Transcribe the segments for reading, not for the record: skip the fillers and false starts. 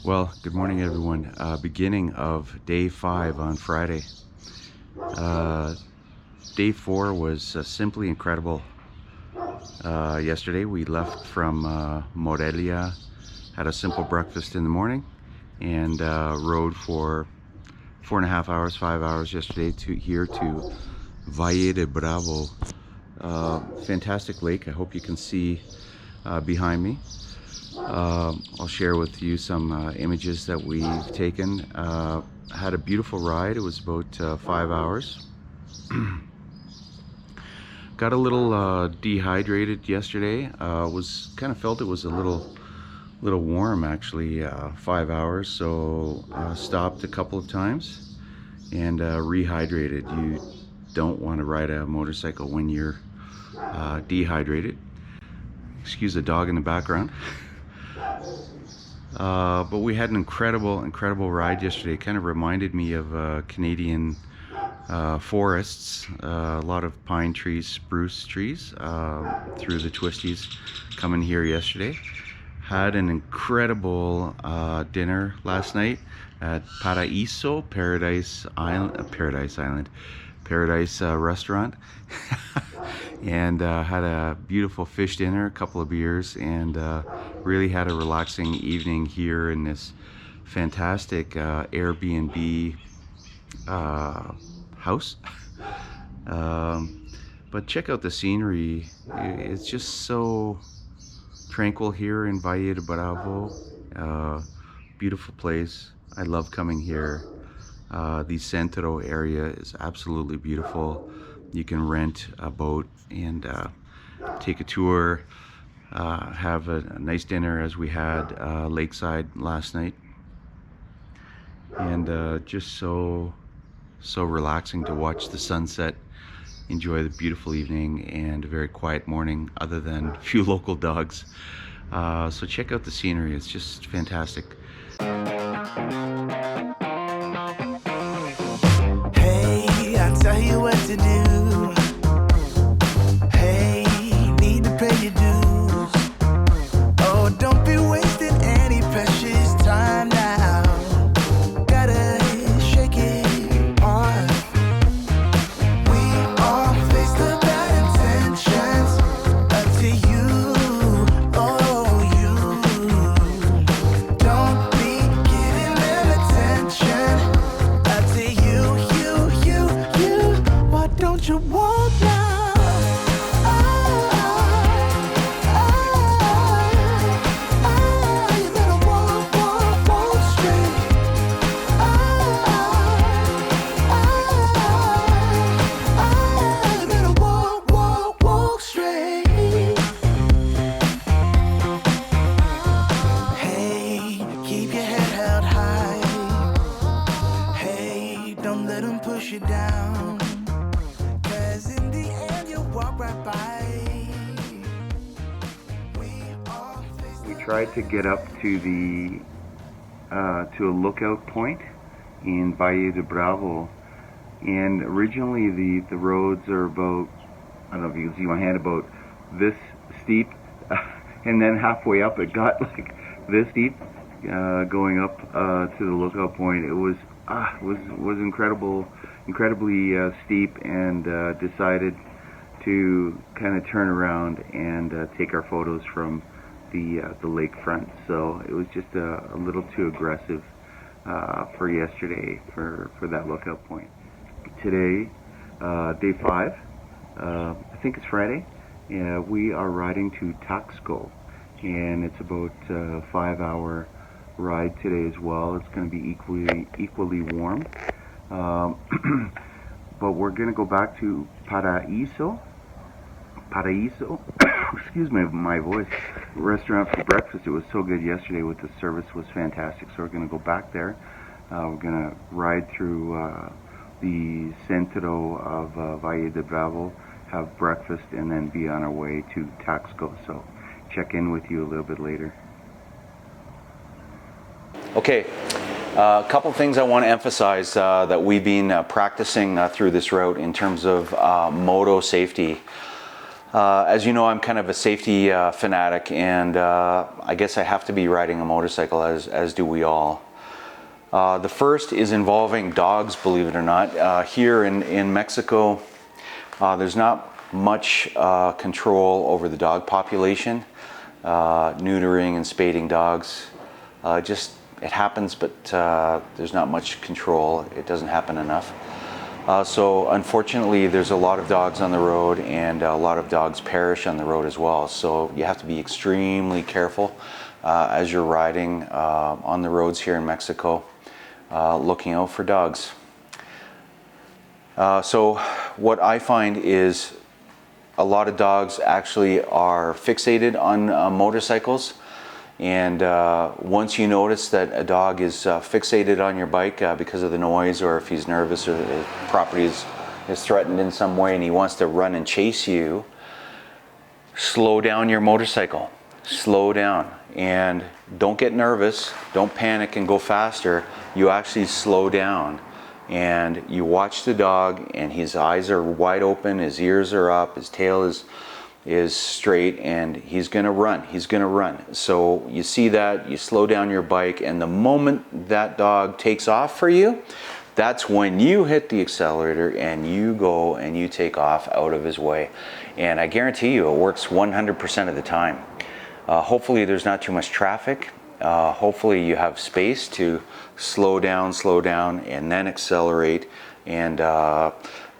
Well, good morning everyone. Beginning of day 5 on Friday. Day 4 was simply incredible. Yesterday we left from Morelia, had a simple breakfast in the morning, and rode for 4.5 hours, 5 hours yesterday to Valle de Bravo. Fantastic lake. I hope you can see behind me. I'll share with you some images that we've taken. Had a beautiful ride. It was about 5 hours. Got a little dehydrated yesterday. Was kind of felt it was a little warm actually. 5 hours, so stopped a couple of times and rehydrated. You don't want to ride a motorcycle when you're dehydrated. Excuse the dog in the background. But we had an incredible ride yesterday. It kind of reminded me of Canadian forests. A lot of pine trees, spruce trees through the twisties coming here yesterday. Had an incredible dinner last night at Paradise restaurant. And had a beautiful fish dinner, a couple of beers, and really had a relaxing evening here in this fantastic Airbnb house. But check out the scenery. It's just so tranquil here in Valle de Bravo. Beautiful place. I love coming here. The Centro area is absolutely beautiful. You can rent a boat and take a tour, have a nice dinner as we had lakeside last night, and just so relaxing to watch the sunset, enjoy the beautiful evening and a very quiet morning other than a few local dogs. So check out the scenery. It's just fantastic. Hey, I tell you what to do. Hey, need to pay your dues. Oh, don't be wasting any precious time now. Gotta shake it off. We all face the bad intentions up to you. Oh, you don't be giving them attention up to you. Why don't you walk now? You better walk straight. You better walk straight. Hey, keep your head held high. Hey, don't let them push you down. 'Cause in the end you'll walk right by. We tried to get up to the to a lookout point in Valle de Bravo, and originally the roads are about, I don't know if you can see my hand, about this steep, and then halfway up it got like this steep, going up to the lookout point. It was incredibly steep, and decided to kind of turn around and take our photos from the lakefront. So it was just a little too aggressive for yesterday for that lookout point. Today, day 5, I think it's Friday. We are riding to Taxco, and it's about a 5-hour ride today as well. It's going to be equally warm, but we're going to go back to Paraíso. Excuse me, my voice. Restaurant for breakfast. It was so good yesterday. With the service was fantastic. So we're going to go back there. We're going to ride through the Centro of Valle de Bravo, have breakfast, and then be on our way to Taxco. So check in with you a little bit later. Okay, a couple things I want to emphasize that we've been practicing through this route in terms of moto safety. As you know, I'm kind of a safety fanatic, and I guess I have to be riding a motorcycle, as do we all. The first is involving dogs, believe it or not. Here in Mexico, there's not much control over the dog population. Neutering and spading dogs, it happens, but there's not much control. It doesn't happen enough. So unfortunately, there's a lot of dogs on the road, and a lot of dogs perish on the road as well. So you have to be extremely careful as you're riding on the roads here in Mexico, looking out for dogs. So what I find is a lot of dogs actually are fixated on motorcycles. And once you notice that a dog is fixated on your bike because of the noise, or if he's nervous or his property is threatened in some way and he wants to run and chase you, slow down your motorcycle. Slow down and don't get nervous. Don't panic and go faster. You actually slow down and you watch the dog, and his eyes are wide open, his ears are up, his tail is straight, and he's gonna run. He's gonna run. So you see that, you slow down your bike, and the moment that dog takes off for you, that's when you hit the accelerator and you go and you take off out of his way. And I guarantee you it works 100% of the time. Hopefully there's not too much traffic. Hopefully you have space to slow down, and then accelerate, and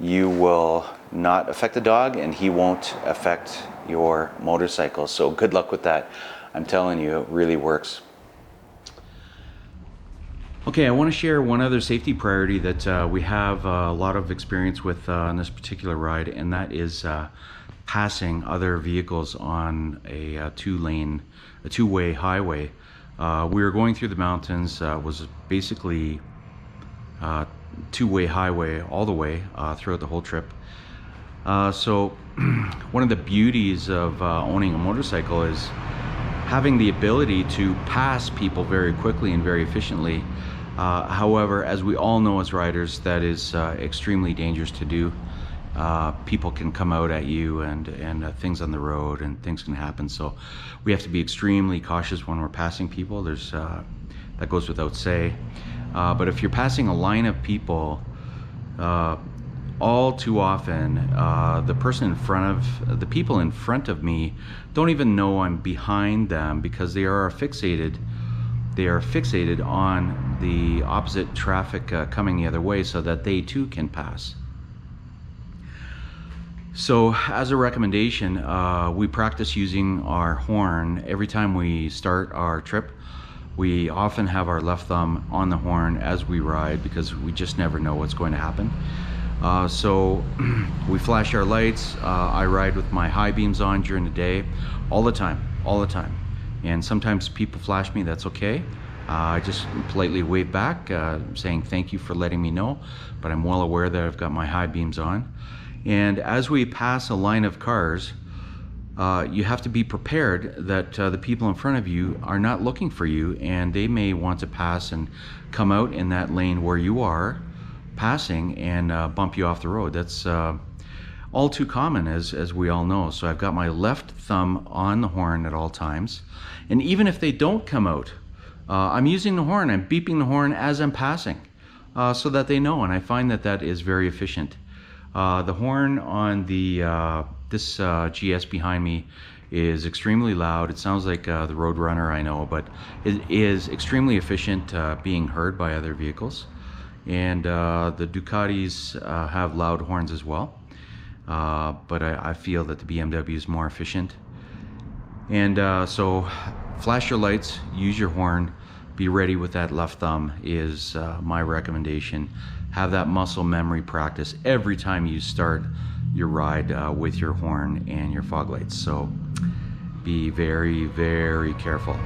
you will not affect the dog, and he won't affect your motorcycle. So good luck with that. I'm telling you, it really works. Okay, I want to share one other safety priority that we have a lot of experience with on this particular ride, and that is passing other vehicles on a two-way highway. We were going through the mountains. Was basically two-way highway all the way throughout the whole trip. So one of the beauties of owning a motorcycle is having the ability to pass people very quickly and very efficiently. However, as we all know as riders, that is extremely dangerous to do. People can come out at you, and things on the road, and things can happen. So we have to be extremely cautious when we're passing people. There's that goes without say. But if you're passing a line of people, all too often the people in front of me don't even know I'm behind them, because they are fixated on the opposite traffic coming the other way, so that they too can pass. So as a recommendation, we practice using our horn every time we start our trip. We often have our left thumb on the horn as we ride, because we just never know what's going to happen. So we flash our lights. I ride with my high beams on during the day, all the time. And sometimes people flash me, that's okay. I just politely wave back, saying thank you for letting me know, but I'm well aware that I've got my high beams on. And as we pass a line of cars, you have to be prepared that the people in front of you are not looking for you, and they may want to pass and come out in that lane where you are passing and bump you off the road. That's all too common, as we all know. So I've got my left thumb on the horn at all times, and even if they don't come out, I'm using the horn, I'm beeping the horn as I'm passing, so that they know, and I find that that is very efficient. The horn on this GS behind me is extremely loud. It sounds like the Roadrunner, I know, but it is extremely efficient being heard by other vehicles. And the Ducatis have loud horns as well, but I feel that the BMW is more efficient. And so flash your lights, use your horn, be ready with that left thumb is my recommendation. Have that muscle memory practice every time you start your ride with your horn and your fog lights. So be very, very careful.